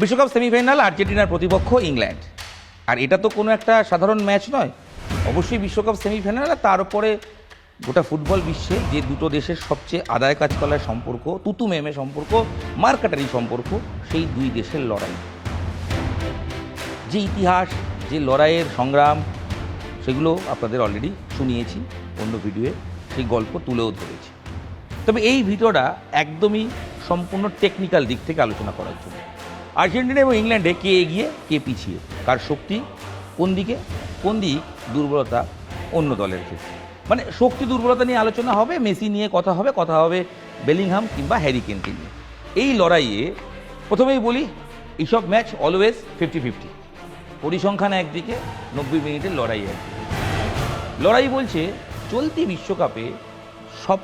বিশ্বকাপ সেমিফাইনাল আর্জেন্টিনার প্রতিপক্ষ ইংল্যান্ড। আর এটা তো কোনো একটা সাধারণ ম্যাচ নয়, অবশ্যই বিশ্বকাপ সেমিফাইনাল। আর তার উপরে গোটা ফুটবল বিশ্বে যে দুটো দেশের সবচেয়ে আদায় কাজ করার সম্পর্ক, তুতু মেমে সম্পর্ক, মার্কাটারি সম্পর্ক, সেই দুই দেশের লড়াই, যে ইতিহাস, যে লড়াইয়ের সংগ্রাম, সেগুলো আপনাদের অলরেডি শুনিয়েছি অন্য ভিডিওয়ে, সেই গল্প তুলেও ধরেছি। তবে এই ভিডিওটা একদমই সম্পূর্ণ টেকনিক্যাল দিক থেকে আলোচনা করার জন্য। আর্জেন্টিনা এবং ইংল্যান্ডে কে এগিয়ে কে পিছিয়ে, কার শক্তি কোন দিকে, কোন দিক দুর্বলতা অন্য দলের ক্ষেত্রে, মানে শক্তি দুর্বলতা নিয়ে আলোচনা হবে, মেসি নিয়ে কথা হবে বেলিংহাম কিংবা হ্যারি কেনকে নিয়ে। এই লড়াইয়ে প্রথমেই বলি, এইসব ম্যাচ অলওয়েজ 50-50, পরিসংখ্যান একদিকে, 90 মিনিটের লড়াই একদিকে। লড়াই বলছে চলতি বিশ্বকাপে সব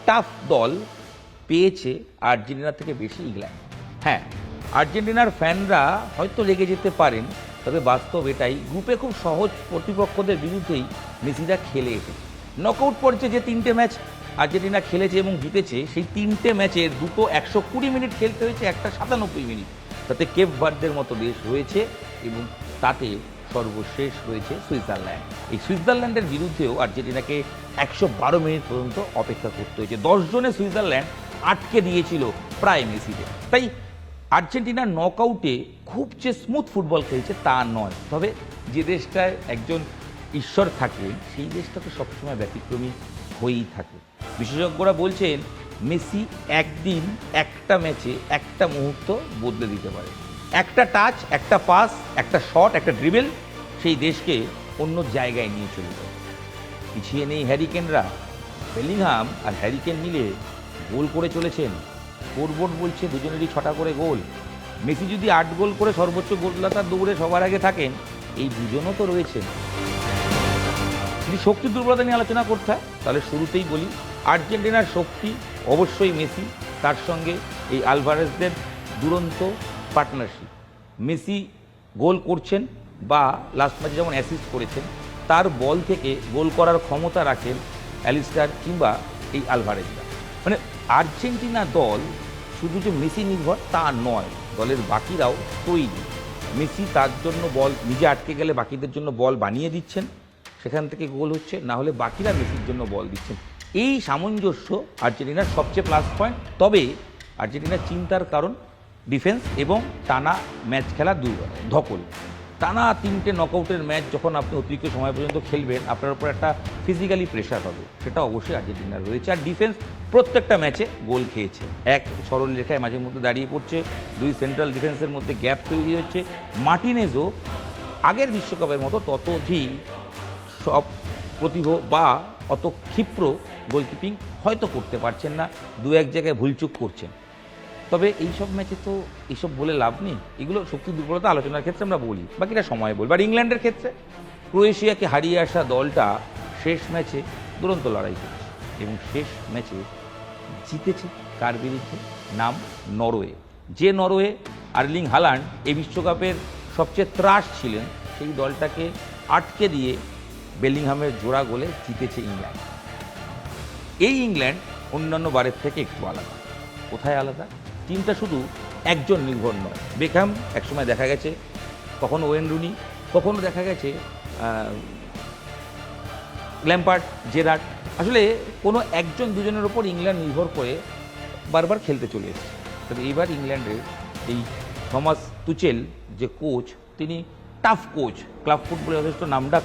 টাফ দল পেয়েছে আর্জেন্টিনার থেকে বেশি ইংল্যান্ড। হ্যাঁ, আর্জেন্টিনার ফ্যানরা হয়তো রেগে যেতে পারেন, তবে বাস্তব এটাই, গ্রুপে খুব সহজ প্রতিপক্ষদের বিরুদ্ধেই মেসিরা খেলে এসেছে। নকআউট পর্যায়ে যে 3টে ম্যাচ আর্জেন্টিনা খেলেছে এবং জিতেছে, সেই 3টে ম্যাচের দুটো 120 মিনিট খেলতে হয়েছে, একটা 97 মিনিট। তাতে কেপ ভার্দের মতো দেশ রয়েছে এবং তাতে সর্বশেষ রয়েছে সুইজারল্যান্ড। এই সুইজারল্যান্ডের বিরুদ্ধেও আর্জেন্টিনাকে 112 মিনিট পর্যন্ত অপেক্ষা করতে হয়েছে। 10 জনে সুইজারল্যান্ড আটকে দিয়েছিল প্রায় মেসিতে। তাই আর্জেন্টিনা নকআউটে খুব যে স্মুথ ফুটবল খেলছে তা নয়, তবে যে দেশটায় একজন ঈশ্বর থাকে সেই দেশটা তো সবসময় ব্যতিক্রমী হয়েই থাকে। বিশেষজ্ঞরা বলছেন মেসি একদিন একটা ম্যাচে একটা মুহূর্ত বদলে দিতে পারে। একটা টাচ, একটা পাস, একটা শট, একটা ড্রিবল সেই দেশকে অন্য জায়গায় নিয়ে চলে যায়। পিছিয়ে নেই হ্যারিকেনরা। বেলিংহাম আর হ্যারিকেন মিলে গোল করে চলেছেন। স্কোরবোর্ড বলছে দুজনেরই 6টা করে গোল। মেসি যদি 8 গোল করে সর্বোচ্চ গোলদাতার দৌড়ে সবার আগে থাকেন, এই দুজনও তো রয়েছেন। যদি শক্তি দুর্বলতা নিয়ে আলোচনা করতে হয় তাহলে শুরুতেই বলি, আর্জেন্টিনার শক্তি অবশ্যই মেসি, তার সঙ্গে এই আলভারেজদের দুরন্ত পার্টনারশিপ। মেসি গোল করছেন বা লাস্ট ম্যাচে যেমন অ্যাসিস্ট করেছেন, তার বল থেকে গোল করার ক্ষমতা রাখেন অ্যালিস্টার কিংবা এই আলভারেজরা। মানে আর্জেন্টিনা দল শুধু যে মেসি নির্ভর তা নয়, দলের বাকিরাও তৈরি। মেসি তার জন্য বল নিজে আটকে গেলে বাকিদের জন্য বল বানিয়ে দিচ্ছেন, সেখান থেকে গোল হচ্ছে, না হলে বাকিরা মেসির জন্য বল দিচ্ছেন। এই সামঞ্জস্য আর্জেন্টিনার সবচেয়ে প্লাস পয়েন্ট। তবে আর্জেন্টিনার চিন্তার কারণ ডিফেন্স এবং টানা ম্যাচ খেলা ধকল। টানা 3টে নকআউটের ম্যাচ যখন আপনি অতিরিক্ত সময় পর্যন্ত খেলবেন, আপনার উপর একটা ফিজিক্যালি প্রেশার হবে, সেটা অবশ্যই আর্জেন্টিনার রয়েছে। আর ডিফেন্স প্রত্যেকটা ম্যাচে গোল খেয়েছে, এক সরল রেখায় মাঝে মধ্যে দাঁড়িয়ে পড়ছে, 2 সেন্ট্রাল ডিফেন্সের মধ্যে গ্যাপ তৈরি হচ্ছে। মার্টিনেজও আগের বিশ্বকাপের মতো ততোধি সব প্রতিভ বা অত ক্ষিপ্র গোলকিপিং হয়তো করতে পারছেন না, 2-1 জায়গায় ভুলচুক করছেন। তবে এইসব ম্যাচে তো এইসব বলে লাভ নেই, এগুলো শক্তি দুর্বলতা আলোচনার ক্ষেত্রে আমরা বলি, বাকিটা সময় বলবো। আর ইংল্যান্ডের ক্ষেত্রে ক্রোয়েশিয়াকে হারিয়ে আসা দলটা শেষ ম্যাচে দুরন্ত লড়াই করেছে এবং শেষ ম্যাচে জিতেছে কার বিরুদ্ধে? নাম নরওয়ে। যে নরওয়ে আর্লিং হালান্ড এই বিশ্বকাপের সবচেয়ে ত্রাস ছিলেন, সেই দলটাকে আটকে দিয়ে বেলিংহামের জোড়া গোলে জিতেছে ইংল্যান্ড। এই ইংল্যান্ড অন্যান্য বারের থেকে একটু আলাদা। কোথায় আলাদা? টিমটা শুধু একজন নির্ভর নয়। বেকহ্যাম একসময় দেখা গেছে, কখনো ওয়েন রুনি, কখনো দেখা গেছে ল্যাম্পার্ড, জেরার্ড। আসলে কোনো একজন দুজনের ওপর ইংল্যান্ড নির্ভর করে বারবার খেলতে চলে এসেছে। তবে এবার ইংল্যান্ডের এই থমাস তুচেল যে কোচ, তিনি টাফ কোচ, ক্লাব ফুটবলে যথেষ্ট নামডাক।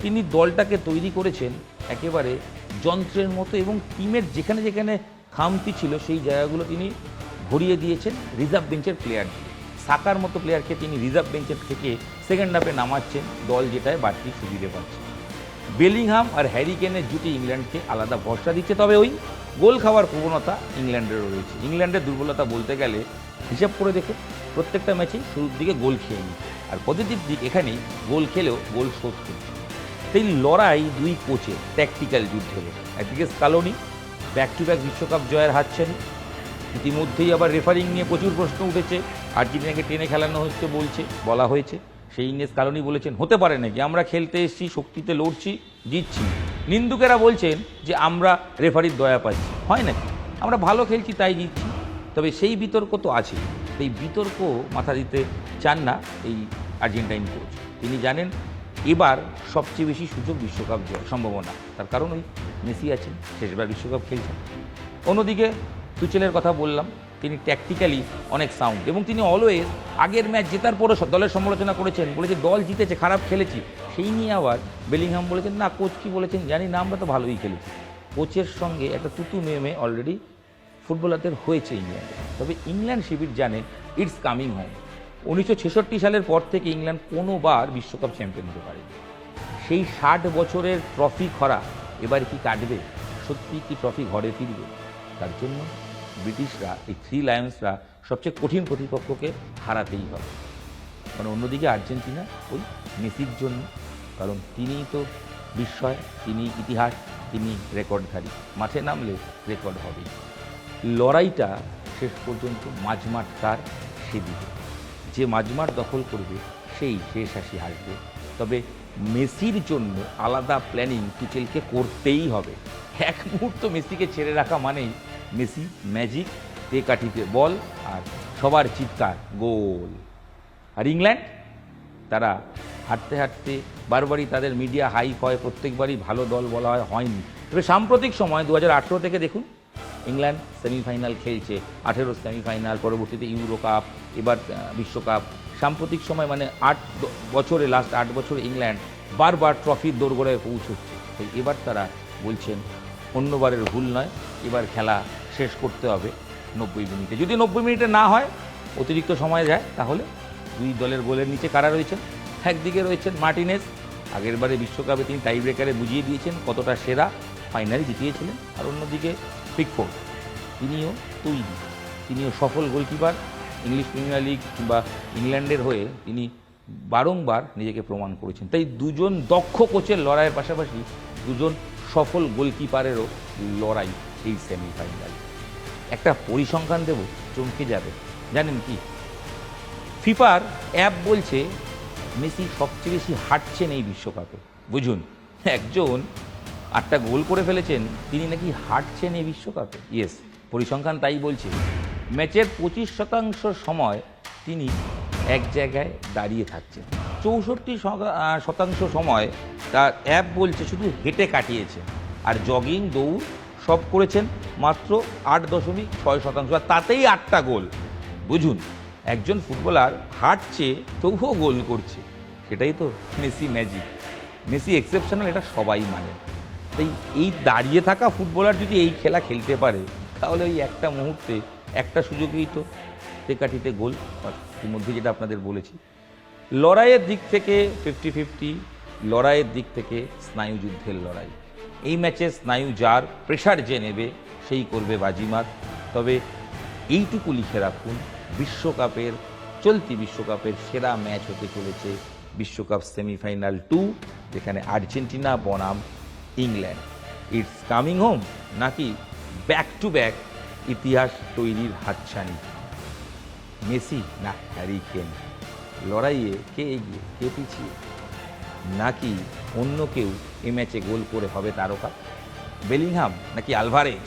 তিনি দলটাকে তৈরি করেছেন একেবারে যন্ত্রের মতো এবং টিমের যেখানে যেখানে খামতি ছিল সেই জায়গাগুলো তিনি ভরিয়ে দিয়েছেন রিজার্ভ বেঞ্চের প্লেয়ার দিয়ে। সাকার মতো প্লেয়ারকে তিনি রিজার্ভ বেঞ্চের থেকে সেকেন্ড হাফে নামাচ্ছেন, দল যেটায় বাড়তি সুবিধে পাচ্ছে। বেলিংহাম আর হ্যারি কেনের জুটি ইংল্যান্ডকে আলাদা ভরসা দিচ্ছে। তবে ওই গোল খাওয়ার প্রবণতা ইংল্যান্ডেরও রয়েছে। ইংল্যান্ডের দুর্বলতা বলতে গেলে হিসাব করে দেখে প্রত্যেকটা ম্যাচেই শুরুর দিকে গোল খেয়ে নিই, আর পজিটিভ দিক এখানেই গোল খেলেও গোল শোধ করছে। এই লড়াই দুই কোচের ট্যাকটিক্যাল যুদ্ধে। একদিকে স্কালোনি ব্যাক টু ব্যাক বিশ্বকাপ জয়ের হাতছানি, ইতিমধ্যেই আবার রেফারিং নিয়ে প্রচুর প্রশ্ন উঠেছে, আর্জেন্টিনাকে টেনে খেলানো হচ্ছে বলা হয়েছে। সেই নিয়ে স্কালোনি বলেছেন হতে পারে নাকি, আমরা খেলতে এসেছি, শক্তিতে লড়ছি, জিতছি। নিন্দুকেরা বলছেন যে আমরা রেফারির দয়া পাচ্ছি, হয় নাকি, আমরা ভালো খেলছি তাই জিতছি। তবে সেই বিতর্ক তো আছে। এই বিতর্ক মাথা দিতে চান না এই আর্জেন্টাইন কোচ। তিনি জানেন এবার সবচেয়ে বেশি সুযোগ বিশ্বকাপ জয় সম্ভাবনা, তার কারণ ওই মেসি আছেন, শেষবার বিশ্বকাপ খেলছেন। অন্যদিকে তুচেলের কথা বললাম, তিনি ট্যাকটিক্যালি অনেক সাউন্ড এবং তিনি অলওয়েজ আগের ম্যাচ জেতার পরও দলের সমালোচনা করেছেন, বলেছে দল জিতেছে, খারাপ খেলেছি। সেই নিয়ে আবার বেলিংহাম বলেছেন না, কোচ কি বলেছেন জানি না, আমরা তো ভালোই খেলেছি। কোচের সঙ্গে একটা তুতু মেমে অলরেডি ফুটবলারদের হয়েছে ইংল্যান্ডে। তবে ইংল্যান্ড শিবির জানে ইটস কামিং হোম। 1966 সালের পর থেকে ইংল্যান্ড কোনোবার বিশ্বকাপ চ্যাম্পিয়ন হতে পারেনি। সেই 60 বছরের ট্রফি খরা এবার কি কাটবে? সত্যি কি ট্রফি ঘরে ফিরবে? তার জন্য ব্রিটিশরা, এই থ্রি লায়ন্সরা সবচেয়ে কঠিন প্রতিপক্ষকে হারাতেই হবে। কারণ অন্যদিকে আর্জেন্টিনা ওই মেসির জন্য, কারণ তিনিই তো বিস্ময়, তিনি ইতিহাস, তিনি রেকর্ডধারী। মাঠে নামলে রেকর্ড হবেই। লড়াইটা শেষ পর্যন্ত মাঝমাঠ কার, সেদিকে যে মাঝমাঠ দখল করবে সেই শেষ হাসি হাসবে। তবে মেসির জন্য আলাদা প্ল্যানিং তুচেলকে করতেই হবে। এক মুহূর্ত মেসিকে ছেড়ে রাখা মানেই মেসি ম্যাজিক, কাঠিতে বল আর সবার চিৎকার গোল। আর ইংল্যান্ড তারা হাঁটতে হাঁটতে বারবারই তাদের মিডিয়া হাইপ হয়, প্রত্যেকবারই ভালো দল বলা হয়, হয়নি। তবে সাম্প্রতিক সময় 2018 থেকে দেখুন ইংল্যান্ড সেমিফাইনাল খেলছে, 18 সেমিফাইনাল, পরবর্তীতে ইউরো কাপ, এবার বিশ্বকাপ। সাম্প্রতিক সময় মানে 8 বছরে, লাস্ট 8 বছরে ইংল্যান্ড বারবার ট্রফির দোরগোড়ায় পৌঁছচ্ছে। তাই এবার তারা বলছেন অন্যবারের ভুল নয়, এবার খেলা শেষ করতে হবে 90 মিনিটে। যদি 90 মিনিটে না হয়, অতিরিক্ত সময় যায়, তাহলে দুই দলের গোলের নিচে কারা রয়েছেন? একদিকে রয়েছেন মার্টিনেজ, আগেরবারে বিশ্বকাপে তিনি টাই ব্রেকারে বুঝিয়ে দিয়েছেন কতটা সেরা, ফাইনালে জিতিয়েছিলেন। আর অন্যদিকে পিকফোর্ড, তিনিও তৈরি, তিনিও সফল গোলকিপার। ইংলিশ প্রিমিয়ার লিগ কিংবা ইংল্যান্ডের হয়ে তিনি বারংবার নিজেকে প্রমাণ করেছেন। তাই দুজন দক্ষ কোচের লড়াইয়ের পাশাপাশি দুজন সফল গোলকিপারেরও লড়াই এই সেমিফাইনাল। একটা পরিসংখ্যান দেব, চমকে যাবে। জানেন কি? ফিফার অ্যাপ বলছে মেসি সবচেয়ে বেশি হাঁটছেন এই বিশ্বকাপে। বুঝুন, একজন 8টা গোল করে ফেলেছেন, তিনি নাকি হাঁটছেন এই বিশ্বকাপে। ইয়েস, পরিসংখ্যান তাই বলছে। ম্যাচের 25% সময় তিনি এক জায়গায় দাঁড়িয়ে থাকছেন, 64% সময় তার অ্যাপ বলছে শুধু হেঁটে কাটিয়েছে। আর জগিং, দৌড় সব করেছেন মাত্র 8.6%, আর তাতেই 8টা গোল। বুঝুন, একজন ফুটবলার হাঁটছে তবুও গোল করছে, সেটাই তো মেসি ম্যাজিক। মেসি এক্সেপশনাল, এটা সবাই মানে। তাই এই দাঁড়িয়ে থাকা ফুটবলার যদি এই খেলা খেলতে পারে, তাহলে ওই একটা মুহূর্তে, একটা সুযোগেই তো টেকাটিতে গোল। ইতিমধ্যে যেটা আপনাদের বলেছি, লড়াইয়ের দিক থেকে 50-50, লড়াইয়ের দিক থেকে স্নায়ুযুদ্ধের লড়াই। এই ম্যাচে স্নায়ু যার, প্রেশার যে নেবে সেই করবে বাজিমাত। তবে এইটুকু লিখে রাখুন, চলতি বিশ্বকাপের সেরা ম্যাচ হতে চলেছে বিশ্বকাপ সেমিফাইনাল 2, যেখানে আর্জেন্টিনা বনাম ইংল্যান্ড। ইটস কামিং হোম নাকি ব্যাক টু ব্যাক ইতিহাস তৈরির হাতছানি? মেসি না হ্যারি কেন? লড়াইয়ে কে এগিয়ে, কে পিছিয়ে? নাকি অন্য কেউ এই ম্যাচে গোল করে হবে তারকা? বেলিংহাম নাকি আলভারেজ?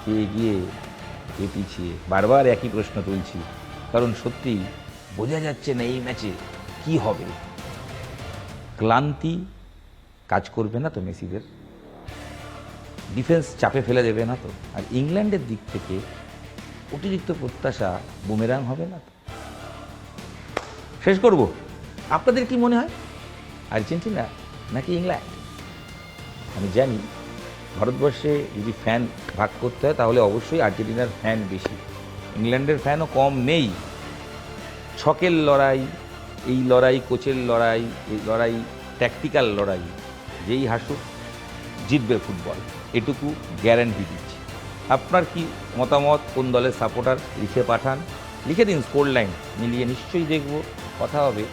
কে এগিয়ে, কে পিছিয়ে? বারবার একই প্রশ্ন তুলছি, কারণ সত্যি বোঝা যাচ্ছে না এই ম্যাচে কি হবে। ক্লান্তি কাজ করবে না তো মেসিদের? ডিফেন্স চাপে ফেলে দেবে না তো? আর ইংল্যান্ডের দিক থেকে অতিরিক্ত প্রত্যাশা বুমেরাং হবে না তো? শেষ করব, আপনাদের কি মনে হয়, আর্জেন্টিনা নাকি ইংল্যান্ড? আমি জানি ভারতবর্ষে যদি ফ্যান ভাগ করতে হয়, তাহলে অবশ্যই আর্জেন্টিনার ফ্যান বেশি, ইংল্যান্ডের ফ্যানও কম নেই। ছকের লড়াই, এই লড়াই কোচের লড়াই, এই লড়াই ট্যাকটিক্যাল লড়াই, যেই হাসুক জিতবে ফুটবল, এটুকু গ্যারান্টি দিচ্ছি। আপনার কি মতামত, কোন দলের সাপোর্টার? লিখে পাঠান, লিখে দিন স্কোর লাইন, মিলিয়ে নিশ্চয়ই দেখব। কথা হবে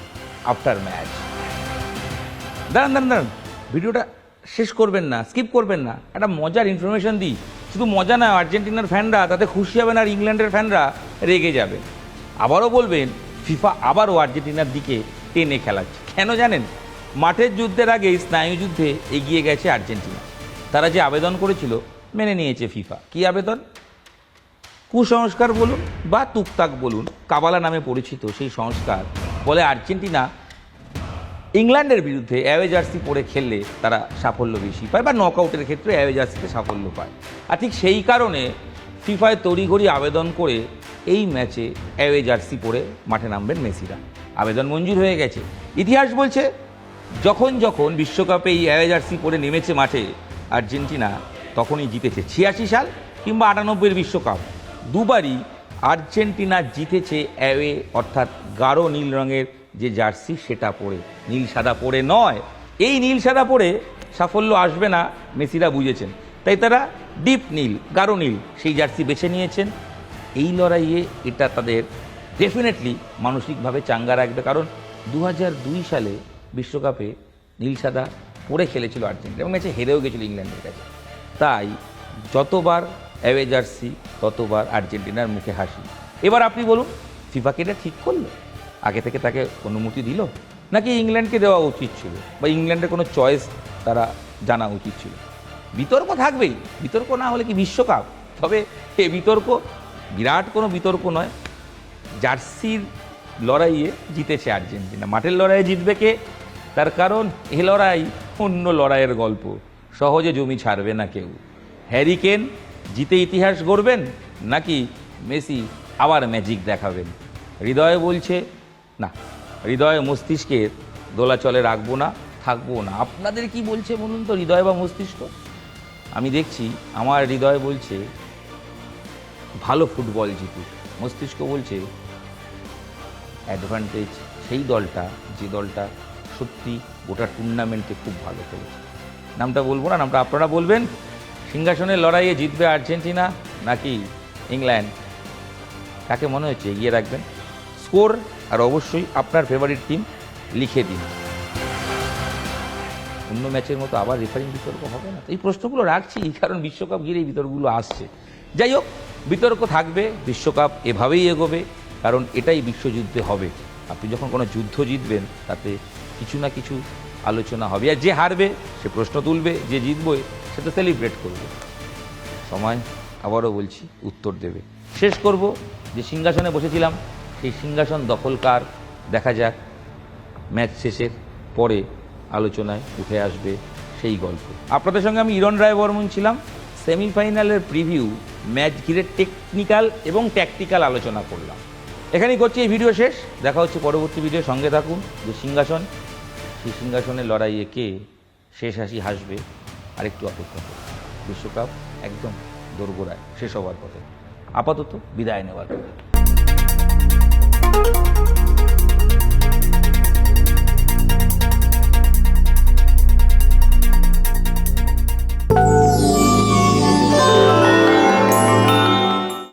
আফটার ম্যাচ। দাঁড়ান, ভিডিওটা শেষ করবেন না, স্কিপ করবেন না। একটা মজার ইনফরমেশন দিই, শুধু মজা না, আর্জেন্টিনার ফ্যানরা তাতে খুশি হবেন আর ইংল্যান্ডের ফ্যানরা রেগে যাবেন। আবারও বলবেন, ফিফা আবারও আর্জেন্টিনার দিকে টেনে খেলাচ্ছে। কেন জানেন? মাঠের যুদ্ধের আগেই স্নায়ুযুদ্ধে এগিয়ে গেছে আর্জেন্টিনা। তারা যে আবেদন করেছিল মেনে নিয়েছে ফিফা। কি আবেদন? কুসংস্কার বলুন বা তুকতাক বলুন, কাবালা নামে পরিচিত সেই সংস্কার বলে আর্জেন্টিনা ইংল্যান্ডের বিরুদ্ধে অ্যাওয়ে জার্সি পরে খেললে তারা সাফল্য বেশি পায় বা নকআউটের ক্ষেত্রে অ্যাওয়ে জার্সিতে সাফল্য পায়। আর ঠিক সেই কারণে ফিফায় তড়িঘড়ি আবেদন করে এই ম্যাচে অ্যাওয়ে জার্সি পরে মাঠে নামবেন মেসিরা। আবেদন মঞ্জুর হয়ে গেছে। ইতিহাস বলছে যখন যখন বিশ্বকাপে এই অ্যাওয়ে জার্সি পরে নেমেছে মাঠে আর্জেন্টিনা তখনই জিতেছে। 86 সাল কিংবা 98-এর বিশ্বকাপ, দুবারই আর্জেন্টিনা জিতেছে অ্যাওয়ে অর্থাৎ গাঢ় নীল রঙের যে জার্সি সেটা পরে, নীল সাদা পরে নয়। এই নীল সাদা পরে সাফল্য আসবে না মেসিরা বুঝেছেন, তাই তারা ডিপ নীল, গাঢ় নীল সেই জার্সি বেছে নিয়েছেন। এই লড়াইয়ে এটা তাদের ডেফিনেটলি মানসিকভাবে চাঙ্গা রাখবে, কারণ 2002 সালে বিশ্বকাপে নীল সাদা পরে খেলেছিল আর্জেন্টিনা এবং ম্যাচে হেরেও গেছিল ইংল্যান্ডের কাছে। তাই যতবার অ্যাওয়ে জার্সি ততবার আর্জেন্টিনার মুখে হাসি। এবার আপনি বলুন, ফিফাকে এটা ঠিক করলো? আগে থেকে তাকে অনুমতি দিল, নাকি ইংল্যান্ডকে দেওয়া উচিত ছিল বা ইংল্যান্ডের কোনো চয়েস তারা জানা উচিত ছিল? বিতর্ক থাকবেই, বিতর্ক না হলে কি বিশ্বকাপ? তবে এ বিতর্ক বিরাট কোনো বিতর্ক নয়। জার্সির লড়াইয়ে জিতেছে আর্জেন্টিনা, মাঠের লড়াইয়ে জিতবে কে? তার কারণ এ লড়াই অন্য লড়াইয়ের গল্প, সহজে জমি ছাড়বে না কেউ। হ্যারি কেন জিতে ইতিহাস গড়বেন, নাকি মেসি আবার ম্যাজিক দেখাবেন? হৃদয়ে বলছে না, হৃদয় মস্তিষ্কের দোলাচলে রাখবো না, থাকবো না। আপনাদের কি বলছে বলুন তো, হৃদয় বা মস্তিষ্ক? আমি দেখছি আমার হৃদয় বলছে ভালো ফুটবল জিতুক, মস্তিষ্ক বলছে অ্যাডভান্টেজ সেই দলটা যে দলটা সত্যি গোটা টুর্নামেন্টে খুব ভালো খেলেছে। নামটা বলবো না, নামটা আপনারা বলবেন। সিংহাসনের লড়াইয়ে জিতবে আর্জেন্টিনা নাকি ইংল্যান্ড? কাকে মনে হচ্ছে এগিয়ে রাখবেন? স্কোর আর অবশ্যই আপনার ফেভারিট টিম লিখে দিন। অন্য ম্যাচের মতো আবার রেফারিং বিতর্ক হবে না? এই প্রশ্নগুলো রাখছি কারণ বিশ্বকাপ ঘিরে এই বিতর্কগুলো আসছে। যাই হোক, বিতর্ক থাকবে, বিশ্বকাপ এভাবেই এগোবে, কারণ এটাই বিশ্বযুদ্ধে হবে। আপনি যখন কোনো যুদ্ধ জিতবেন তাতে কিছু না কিছু আলোচনা হবে, আর যে হারবে সে প্রশ্ন তুলবে, যে জিতবে সে তো সেলিব্রেট করবে। সময় আবারও বলছি উত্তর দেবে। শেষ করব যে সিংহাসনে বসেছিলাম সেই সিংহাসন দখলকার দেখা যাক ম্যাচ শেষের পরে আলোচনায় উঠে আসবে সেই গল্প। আপনাদের সঙ্গে আমি ইরণ রায় বর্মন ছিলাম। সেমিফাইনালের প্রিভিউ, ম্যাচ ঘিরে টেকনিক্যাল এবং ট্যাকটিক্যাল আলোচনা করলাম। এখানেই করছি এই ভিডিও শেষ। দেখা হচ্ছে পরবর্তী ভিডিও, সঙ্গে থাকুন। যে সিংহাসন, সেই সিংহাসনের লড়াইয়ে কে শেষ হাসি হাসবে আরেকটু অপেক্ষা করুন। বিশ্বকাপ একদম দোরগোড়ায় শেষ হওয়ার পথে। আপাতত বিদায় নেওয়ার পথে।